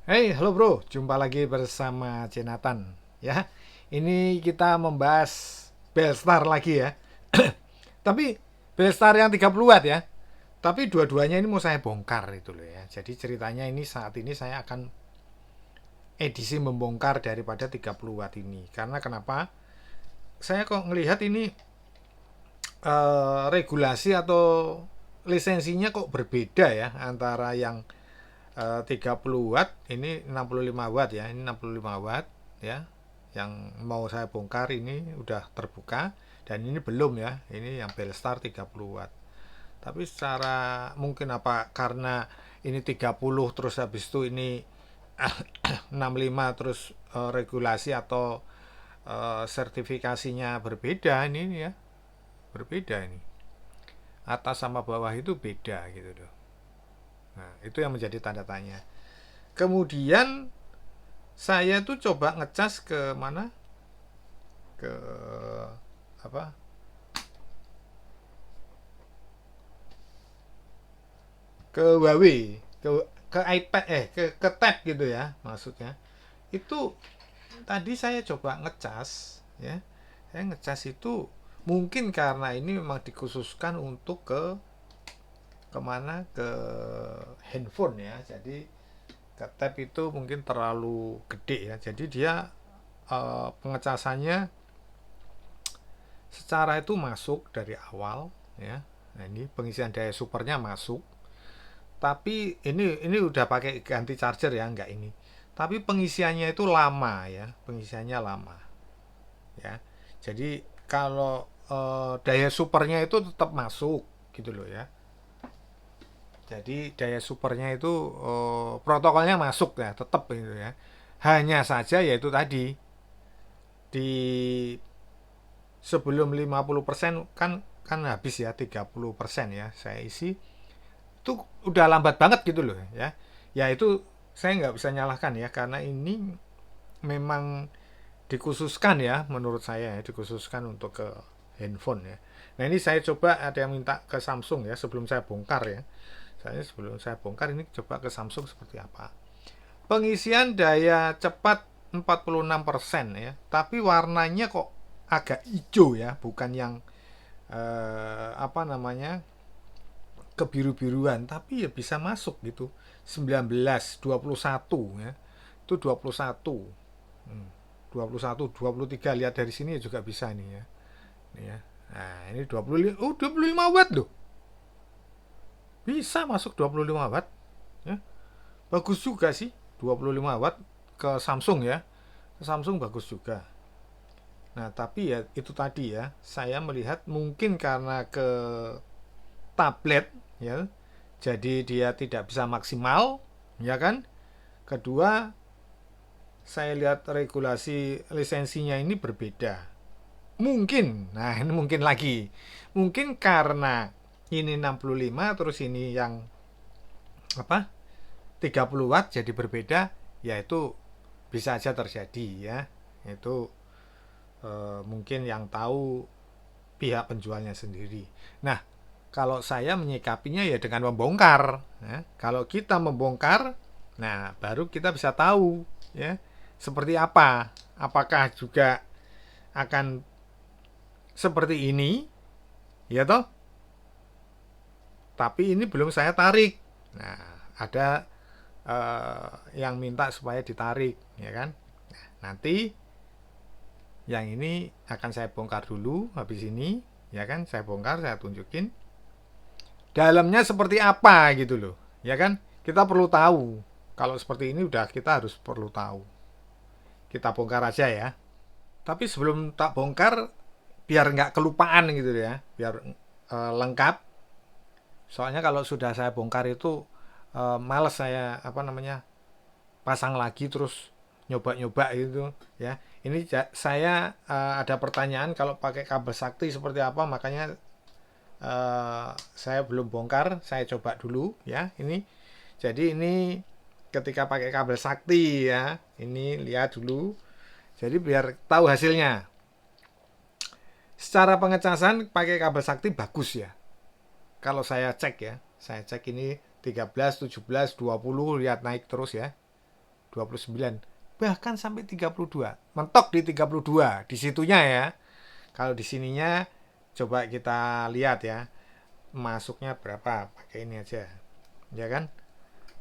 Hey, halo bro, jumpa lagi bersama Jonathan. Ya, ini kita membahas Belstar lagi ya. Tapi Belstar yang 30 watt ya. Tapi dua-duanya ini mau saya bongkar itu loh ya. Jadi ceritanya ini saat ini saya akan edisi membongkar daripada 30 watt ini. Karena kenapa? Saya kok ngelihat ini regulasi atau lisensinya kok berbeda ya antara yang 30 watt ini 65 watt ya, ini 65 watt ya, yang mau saya bongkar ini udah terbuka, dan ini belum ya, ini yang Belstar 30 watt. Tapi secara mungkin apa karena ini 30 terus habis itu ini 65 terus regulasi atau sertifikasinya berbeda ini ya, berbeda ini, atas sama bawah itu beda gitu loh. Nah itu yang menjadi tanda tanya. Kemudian saya tuh coba ngecas ke mana, ke apa, ke Huawei, ke iPad, ke tab gitu ya maksudnya. Itu tadi saya coba ngecas ya, saya ngecas itu mungkin karena ini memang dikhususkan untuk ke kemana, ke handphone ya, jadi ke tab itu mungkin terlalu gede ya, jadi dia pengecasannya secara itu masuk dari awal ya. Nah, ini pengisian daya supernya masuk, tapi ini udah pakai ganti charger ya, enggak ini. Tapi pengisiannya itu lama ya, pengisiannya lama ya. Jadi kalau daya supernya itu tetap masuk gitu loh ya. Jadi daya supernya itu protokolnya masuk ya, tetap gitu ya. Hanya saja yaitu tadi di sebelum 50% kan habis ya, 30% ya saya isi, itu udah lambat banget gitu loh ya. Ya itu saya nggak bisa nyalahkan ya, karena ini memang dikhususkan ya, menurut saya ya, dikhususkan untuk ke handphone ya. Nah ini saya coba, ada yang minta ke Samsung ya, sebelum saya bongkar ya, saya sebelum saya bongkar ini coba ke Samsung seperti apa. Pengisian daya cepat 46% ya, tapi warnanya kok agak hijau ya, bukan yang apa namanya, kebiru-biruan, tapi ya bisa masuk gitu. 19, 21 ya. Itu 21. Hmm. 21, 23 lihat dari sini juga bisa nih ya. Nih ya. Nah, ini 25, oh 25 watt loh. Bisa masuk 25 watt ya. Bagus juga sih 25 watt ke Samsung ya. Ke Samsung bagus juga. Nah, tapi ya itu tadi ya, saya melihat mungkin karena ke tablet ya, jadi dia tidak bisa maksimal ya kan. Kedua, saya lihat regulasi lisensinya ini berbeda, mungkin, nah ini mungkin lagi, mungkin karena ini 65 terus ini yang apa, 30 watt jadi berbeda, yaitu bisa aja terjadi ya. Itu mungkin yang tahu pihak penjualnya sendiri. Nah, kalau saya menyikapinya ya dengan membongkar. Ya. Kalau kita membongkar, nah baru kita bisa tahu ya seperti apa. Apakah juga akan seperti ini, ya toh? Tapi ini belum saya tarik. Nah, ada yang minta supaya ditarik, ya kan? Nah, nanti yang ini akan saya bongkar dulu habis ini, ya kan? Saya bongkar, saya tunjukin dalamnya seperti apa gitu loh, ya kan? Kita perlu tahu. Kalau seperti ini udah kita harus perlu tahu. Kita bongkar aja ya. Tapi sebelum tak bongkar, biar nggak kelupaan gitu ya, biar lengkap. Soalnya kalau sudah saya bongkar itu males saya apa namanya, pasang lagi terus nyoba-nyoba gitu ya. Ini saya ada pertanyaan kalau pakai kabel sakti seperti apa, makanya saya belum bongkar, saya coba dulu ya ini. Jadi ini ketika pakai kabel sakti ya, ini lihat dulu. Jadi biar tahu hasilnya. Secara pengecasan pakai kabel sakti bagus ya. Kalau saya cek ya, saya cek ini 13, 17, 20 lihat naik terus ya. 29, bahkan sampai 32. Mentok di 32 di situnya ya. Kalau di sininya coba kita lihat ya. Masuknya berapa? Pakai ini aja. Ya kan?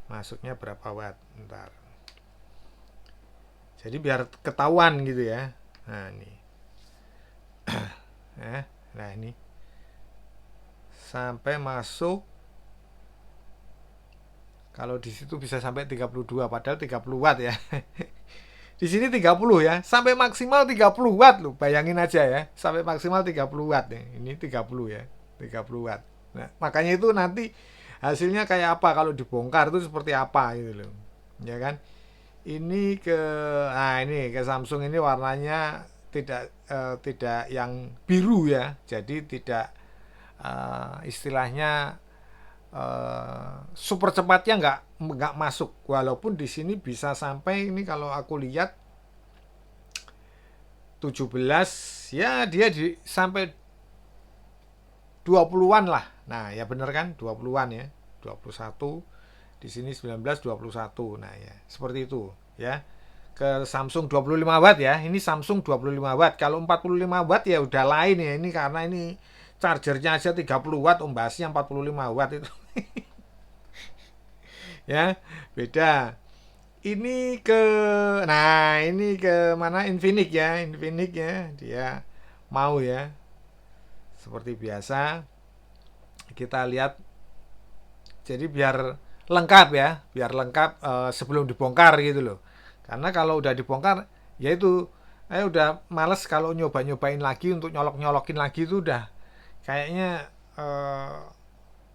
Masuknya berapa watt? Bentar. Jadi biar ketahuan gitu ya. Nah, ini. Nah, ini. Sampai masuk, kalau di situ bisa sampai 32, padahal 30 watt ya. Di sini 30 ya, sampai maksimal 30 watt loh. Bayangin aja ya, sampai maksimal 30 watt ya. Ini 30 ya, 30 watt. Nah, makanya itu nanti hasilnya kayak apa kalau dibongkar itu seperti apa gitu loh. Ya kan? Ini ke ini ke Samsung ini warnanya tidak yang biru ya. Jadi tidak istilahnya super cepatnya nggak masuk, walaupun di sini bisa sampai, ini kalau aku lihat 17 ya, dia sampai 20-an lah. Nah ya bener kan, 20-an ya, 21, di sini 19, 21. Nah ya seperti itu ya. Ke Samsung 25 watt ya, ini Samsung 25 watt. Kalau 45 watt ya udah lain ya, ini karena ini chargernya aja 30 watt, ombasnya 45 watt itu. Ya, beda. Ini ke ini ke mana, Infinix ya, Infinix ya. Dia mau ya. Seperti biasa kita lihat. Jadi biar lengkap ya, biar lengkap sebelum dibongkar gitu loh. Karena kalau udah dibongkar ya itu udah males kalau nyoba-nyobain lagi untuk nyolok-nyolokin lagi, itu udah kayaknya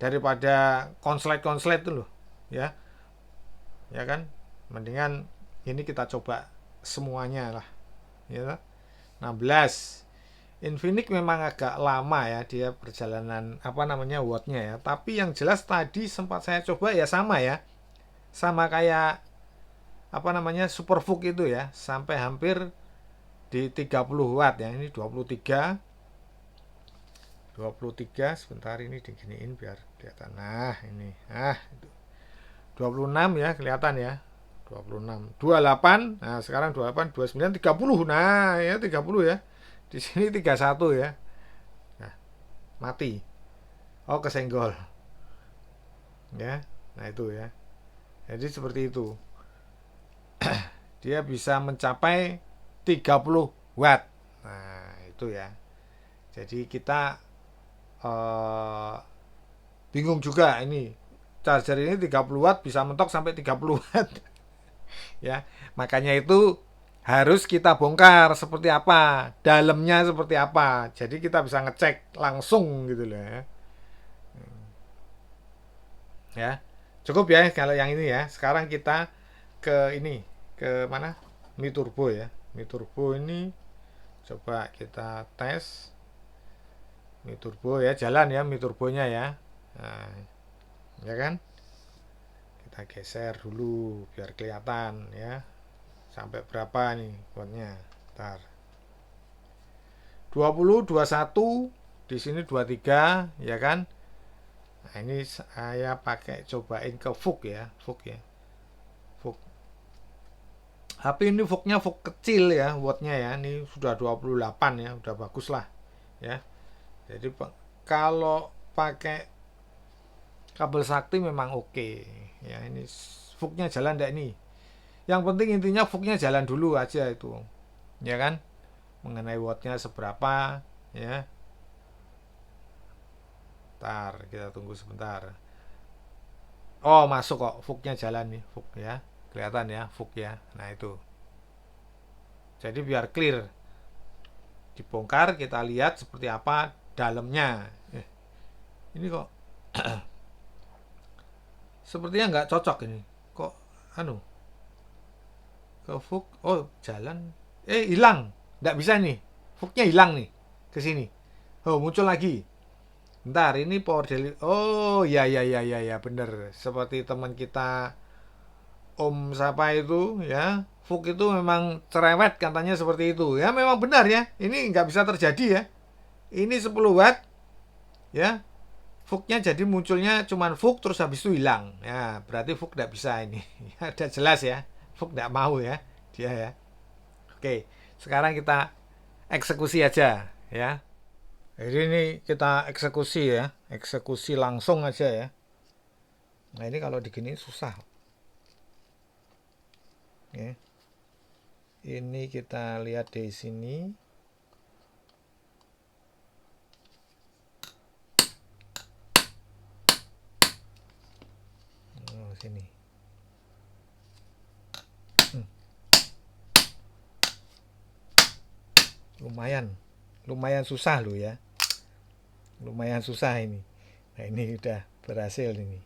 daripada konslet-konslet tuh loh ya. Ya kan, mendingan ini kita coba semuanya lah ya. 16 Infinix memang agak lama ya dia perjalanan wattnya ya, tapi yang jelas tadi sempat saya coba ya, sama ya, sama kayak Superfook itu ya, sampai hampir di 30 watt ya. Ini 23 sebentar, ini diginiin biar kelihatan. Nah ini 26 ya, kelihatan ya, 26, 28. Nah sekarang 28, 29, 30. Nah ya 30 ya, di sini 31 ya. Nah mati, kesenggol ya. Nah itu ya, jadi seperti itu. Dia bisa mencapai 30 watt. Nah itu ya, jadi kita bingung juga, ini charger ini 30 watt bisa mentok sampai 30 watt. Ya, makanya itu harus kita bongkar seperti apa, dalamnya seperti apa. Jadi kita bisa ngecek langsung gitu loh ya. Ya. Cukup ya kalau yang ini ya. Sekarang kita ke ini, ke mana? Mi Turbo ya. Mi Turbo ini coba kita tes. Mi Turbo ya, jalan ya Mi Turbonya ya. Nah, ya kan? Kita geser dulu biar kelihatan ya. Sampai berapa nih wattnya? Ntar. 20, 21, di sini 23 ya kan? Nah, ini saya pakai cobain ke VOOC ya, VOOC ya. VOOC. HP ini VOOC-nya VOOC kecil ya, wattnya ya. Ini sudah 28 ya, udah bagus lah ya. Jadi kalau pakai kabel sakti memang oke ya. Ini VOOC-nya jalan enggak ini? Yang penting intinya VOOC-nya jalan dulu aja itu. Ya kan? Mengenai wattnya seberapa ya. Ntar kita tunggu sebentar. Oh masuk kok, VOOC-nya jalan nih, VOOC ya. Kelihatan ya VOOC ya. Nah itu. Jadi biar clear, dibongkar kita lihat seperti apa dalamnya. Ini kok sepertinya nggak cocok ini. Kok ke VOOC, jalan, hilang, nggak bisa nih, VOOC-nya hilang nih ke sini. Muncul lagi. Bentar, ini power delivery. Oh ya bener, seperti teman kita Om siapa itu ya, VOOC itu memang cerewet katanya seperti itu ya. Memang benar ya, ini nggak bisa terjadi ya. Ini 10 watt ya, VOOC-nya jadi munculnya cuman VOOC terus habis itu hilang ya, berarti VOOC nggak bisa ini. Ada jelas ya, notebook nggak mau ya dia ya. Oke, sekarang kita eksekusi aja ya. Jadi ini kita eksekusi ya, eksekusi langsung aja ya. Nah ini kalau digini susah. Ya. Ini kita lihat di sini. Oh, sini. Lumayan susah loh ya. Lumayan susah ini. Nah ini udah berhasil ini.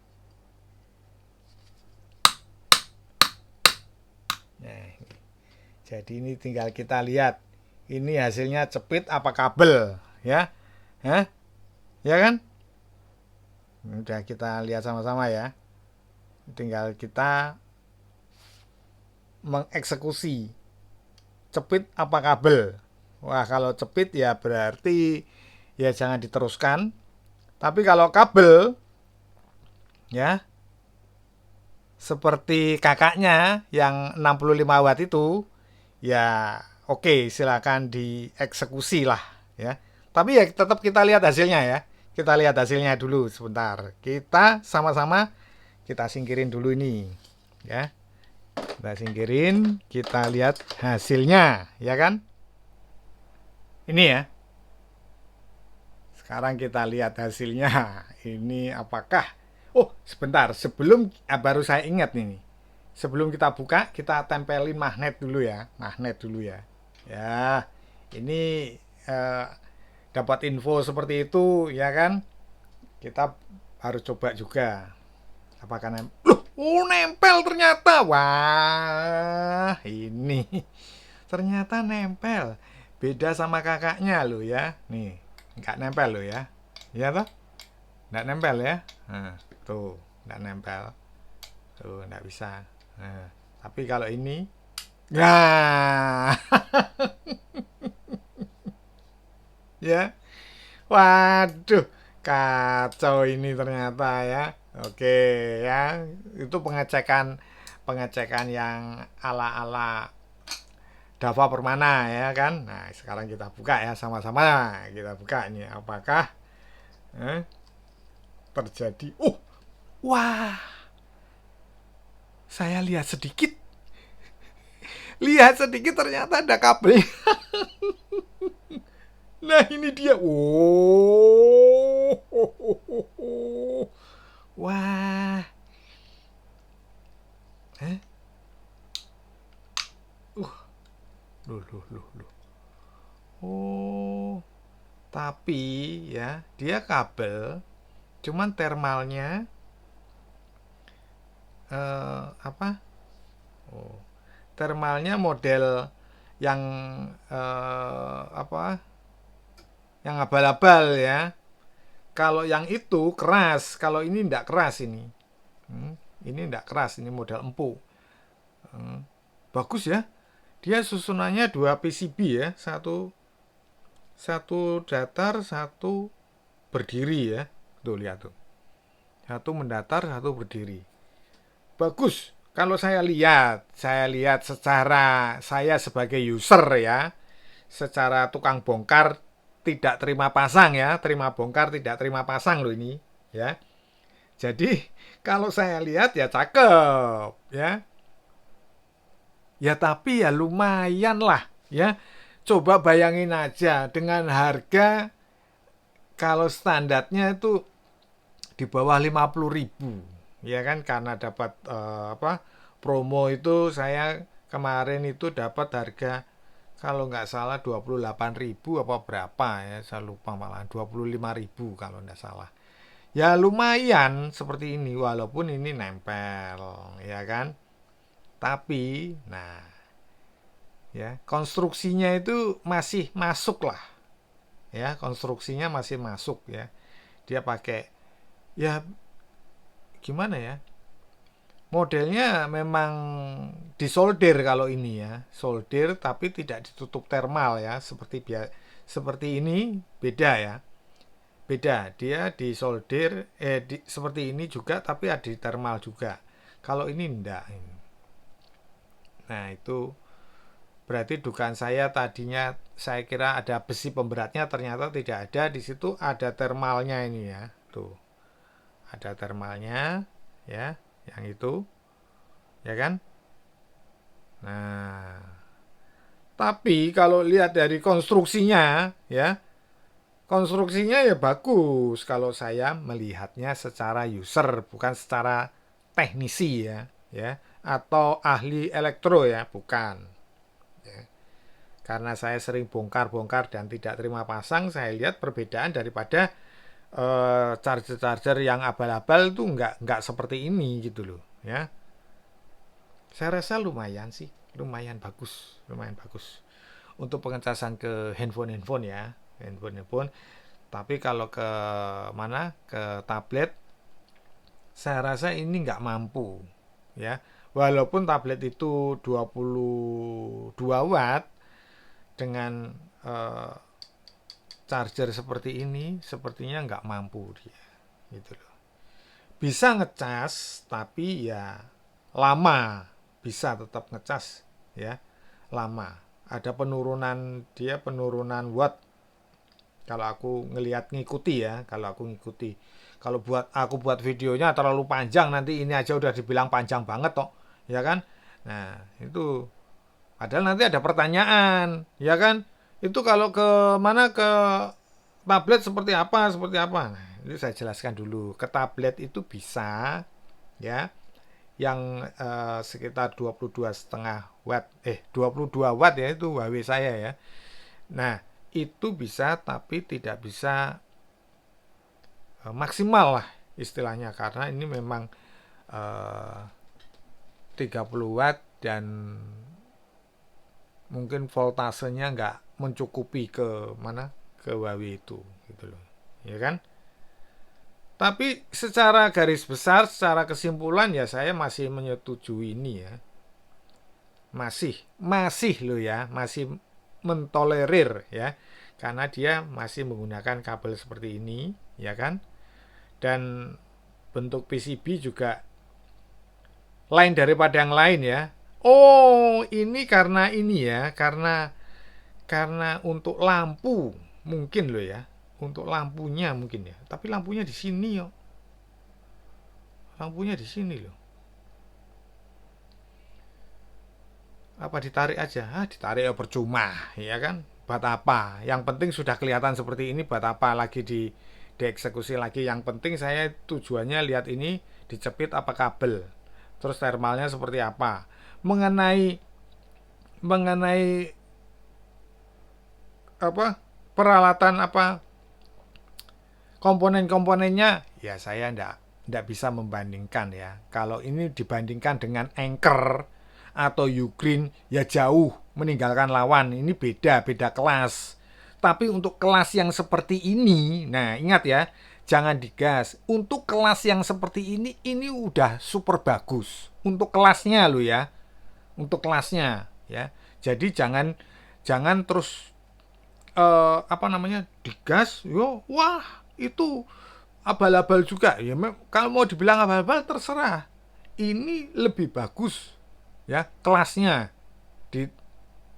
Nah, jadi ini tinggal kita lihat. Ini hasilnya cepit apa kabel ya? Hah? Ya kan? Udah kita lihat sama-sama ya. Tinggal kita mengeksekusi cepit apa kabel. Wah, kalau cepit ya berarti ya jangan diteruskan. Tapi kalau kabel ya seperti kakaknya yang 65 watt itu ya oke, silakan dieksekusi lah ya. Tapi ya tetap kita lihat hasilnya ya. Kita lihat hasilnya dulu sebentar. Kita sama-sama kita singkirin dulu ini ya. Kita singkirin, kita lihat hasilnya ya kan. Ini ya. Sekarang kita lihat hasilnya. Ini apakah? Oh, sebentar. Sebelum baru saya ingat ini. Sebelum kita buka, kita tempelin magnet dulu ya. Magnet dulu ya. Ya, ini eh, dapat info seperti itu ya kan. Kita harus coba juga. Apakah nempel? Loh, oh nempel ternyata. Wah, ini ternyata nempel. Beda sama kakaknya lo ya. Nih, nggak nempel lo ya. Ya toh? Nggak nempel ya. Nah, tuh, nggak nempel. Tuh, nggak bisa. Nah, tapi kalau ini, nah, ya, waduh, kacau ini ternyata ya. Oke ya, itu pengecekan pengecekan yang ala-ala Dava Permana ya kan. Nah, sekarang kita buka ya sama-sama. Kita buka ini apakah eh, terjadi. Wah, saya lihat sedikit. Lihat sedikit ternyata ada kabel. Nah, ini dia. Wah. Eh? Loh. Oh, tapi ya, dia kabel, cuman thermalnya apa? Oh, thermalnya model yang apa? Yang abal-abal ya. Kalau yang itu keras, kalau ini tidak keras ini. Ini tidak keras, ini model empuk. Bagus ya. Dia susunannya 2 PCB ya, satu datar, satu berdiri ya. Tuh lihat tuh. Satu mendatar, satu berdiri. Bagus. Kalau saya lihat secara saya sebagai user ya, secara tukang bongkar tidak terima pasang ya, terima bongkar tidak terima pasang loh ini ya. Jadi kalau saya lihat ya cakep ya. Ya tapi ya lumayan lah ya. Coba bayangin aja dengan harga kalau standarnya itu di bawah 50.000 ya kan, karena dapat promo itu saya kemarin itu dapat harga kalau nggak salah 28.000 apa berapa ya, saya lupa, malah 25.000 kalau nggak salah. Ya lumayan seperti ini walaupun ini nempel ya kan. Tapi nah ya konstruksinya itu masih masuk lah ya, konstruksinya masih masuk ya. Dia pakai ya gimana ya, modelnya memang disolder kalau ini ya, solder tapi tidak ditutup thermal ya, seperti ini beda ya, beda dia disolder seperti ini juga tapi ada di thermal juga. Kalau ini enggak. Nah, itu berarti dugaan saya tadinya saya kira ada besi pemberatnya, ternyata tidak ada. Di situ ada thermalnya ini ya. Tuh, ada thermalnya ya, yang itu, ya kan? Nah, tapi kalau lihat dari konstruksinya ya, konstruksinya ya bagus kalau saya melihatnya secara user, bukan secara teknisi ya, atau ahli elektro ya, bukan. Ya. Karena saya sering bongkar-bongkar dan tidak terima pasang, saya lihat perbedaan daripada charger-charger yang abal-abal itu nggak seperti ini gitu loh ya. Saya rasa lumayan sih, lumayan bagus untuk pengecasan ke handphone ya, handphone. Tapi kalau ke mana, ke tablet, saya rasa ini nggak mampu ya. Walaupun tablet itu 22 watt dengan eh, charger seperti ini, sepertinya nggak mampu dia, gitu loh. Bisa ngecas, tapi ya lama, bisa tetap ngecas ya, lama. Ada penurunan, dia penurunan watt. Kalau aku ngelihat ngikuti ya, kalau aku ngikuti. Kalau buat videonya terlalu panjang, nanti ini aja udah dibilang panjang banget toh, ya kan? Nah, itu padahal nanti ada pertanyaan, ya kan? Itu kalau ke mana, ke tablet seperti apa? Nah, itu saya jelaskan dulu. Ke tablet itu bisa ya, yang sekitar 22,5 watt, 22 watt ya, itu Huawei saya ya. Nah, itu bisa tapi tidak bisa maksimal lah istilahnya, karena ini memang eh, 30 watt dan mungkin voltasenya nggak mencukupi ke mana, ke Huawei itu gitu loh, ya kan. Tapi secara garis besar, secara kesimpulan ya saya masih menyetujui ini ya, masih masih loh ya, masih mentolerir ya, karena dia masih menggunakan kabel seperti ini ya kan, dan bentuk PCB juga lain daripada yang lain ya. Oh, ini karena ini ya, karena untuk lampu mungkin loh ya, untuk lampunya mungkin ya. Tapi lampunya di sini yo, lampunya di sini loh. Apa ditarik aja? Ah, ditarik ya percuma, ya kan? Buat apa? Yang penting sudah kelihatan seperti ini, buat apa lagi dieksekusi lagi? Yang penting saya tujuannya lihat ini dicepit apa kabel, terus thermalnya seperti apa. Mengenai mengenai apa, peralatan apa, komponen-komponennya ya saya ndak bisa membandingkan ya. Kalau ini dibandingkan dengan Anchor atau Ugreen ya jauh meninggalkan lawan. Ini beda kelas. Tapi untuk kelas yang seperti ini, nah ingat ya, jangan digas. Untuk kelas yang seperti ini udah super bagus. Untuk kelasnya lo ya, untuk kelasnya ya. Jadi jangan jangan terus apa namanya, digas yo, wah itu abal-abal juga ya. Kalau mau dibilang abal-abal terserah, ini lebih bagus ya kelasnya di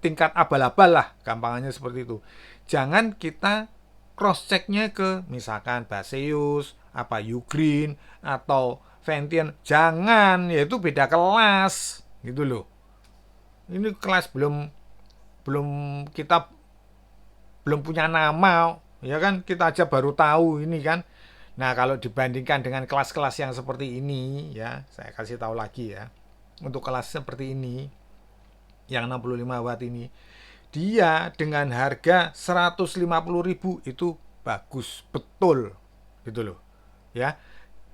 tingkat abal-abal lah, gampangannya seperti itu. Jangan kita cross checknya ke misalkan Baseus, apa Ugreen atau Ventian, jangan, ya itu beda kelas gitu loh. Ini kelas belum belum kita belum punya nama ya kan, kita aja baru tahu ini kan. Nah, kalau dibandingkan dengan kelas-kelas yang seperti ini ya, saya kasih tahu lagi ya, untuk kelas seperti ini yang 65 watt ini, dia dengan harga 150.000 itu bagus betul gitu loh ya.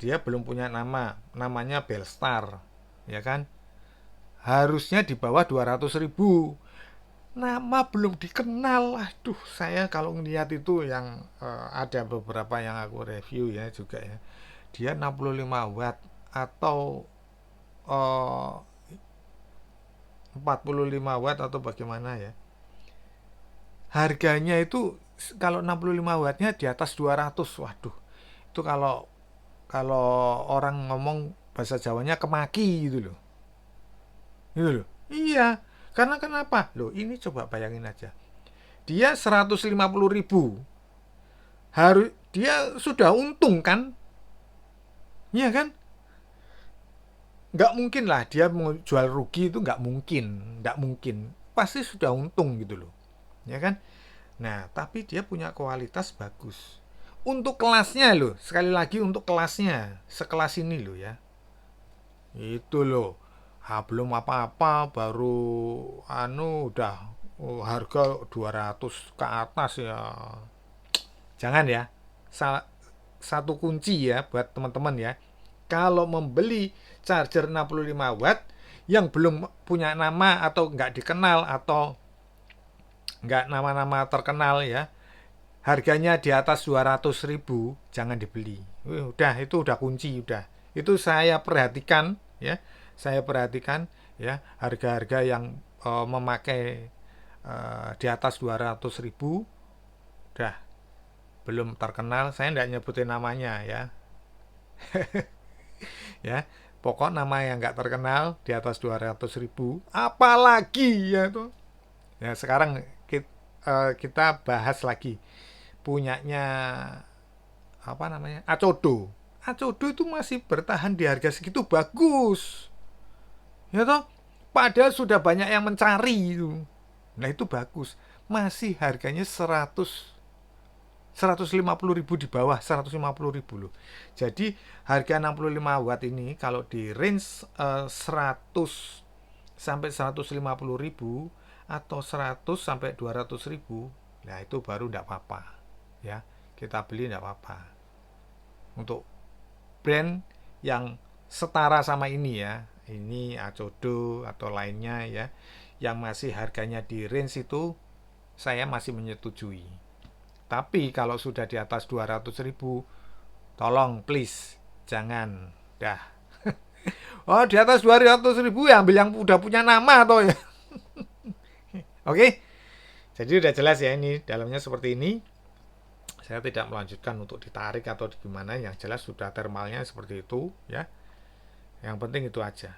Dia belum punya nama, namanya Belstar ya kan, harusnya di bawah 200.000, nama belum dikenal. Aduh, saya kalau ngeliat itu yang ada beberapa yang aku review ya juga ya, dia 65 watt atau eh, 45 watt atau bagaimana ya, harganya itu kalau 65 wattnya di atas 200. Waduh, itu kalau kalau orang ngomong bahasa Jawanya kemaki gitu loh, gitu loh. Iya, karena kenapa? Loh, ini coba bayangin aja. Dia 150.000. Dia sudah untung kan? Iya kan? Nggak mungkin lah dia mau jual rugi, itu nggak mungkin. Nggak mungkin. Pasti sudah untung gitu loh. Ya kan? Nah, tapi dia punya kualitas bagus. Untuk kelasnya loh, sekali lagi untuk kelasnya, sekelas ini loh ya. Itu loh. Belum apa-apa baru udah harga 200 ke atas ya. Jangan ya. Satu kunci ya buat teman-teman ya. Kalau membeli charger 65 watt yang belum punya nama atau nggak dikenal atau nggak nama-nama terkenal ya, harganya di atas 200.000 jangan dibeli. Udah, itu udah kunci, udah. Itu saya perhatikan ya. Saya perhatikan ya, harga-harga yang memakai di atas 200.000 udah belum terkenal, saya tidak nyebutin namanya ya. Ya, pokok nama yang nggak terkenal di atas 200.000, apalagi ya tuh. Ya, sekarang kita bahas lagi punyanya apa namanya, Acodo. Acodo itu masih bertahan di harga segitu, bagus ya toh, padahal sudah banyak yang mencari itu. Nah, itu bagus, masih harganya 150.000, di bawah 150.000 loh. Jadi harga 65 watt ini kalau di range 100 sampai 150.000 atau 100 sampai 200.000, nah itu baru tidak apa-apa ya, kita beli tidak apa-apa. Untuk brand yang setara sama ini ya, ini Acodo atau lainnya ya, yang masih harganya di range itu, saya masih menyetujui. Tapi kalau sudah di atas 200.000, tolong please jangan dah. Oh, di atas 200.000 ya ambil yang udah punya nama atau ya. Oke. Jadi udah jelas ya, ini dalamnya seperti ini. Saya tidak melanjutkan untuk ditarik atau gimana, yang jelas sudah thermalnya seperti itu ya. Yang penting itu aja.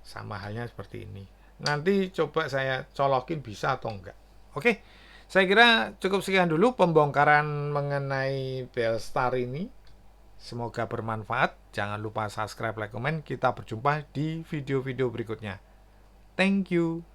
Sama halnya seperti ini. Nanti coba saya colokin bisa atau enggak. Oke. Saya kira cukup sekian dulu pembongkaran mengenai Belstar ini. Semoga bermanfaat. Jangan lupa subscribe, like, komen. Kita berjumpa di video-video berikutnya. Thank you.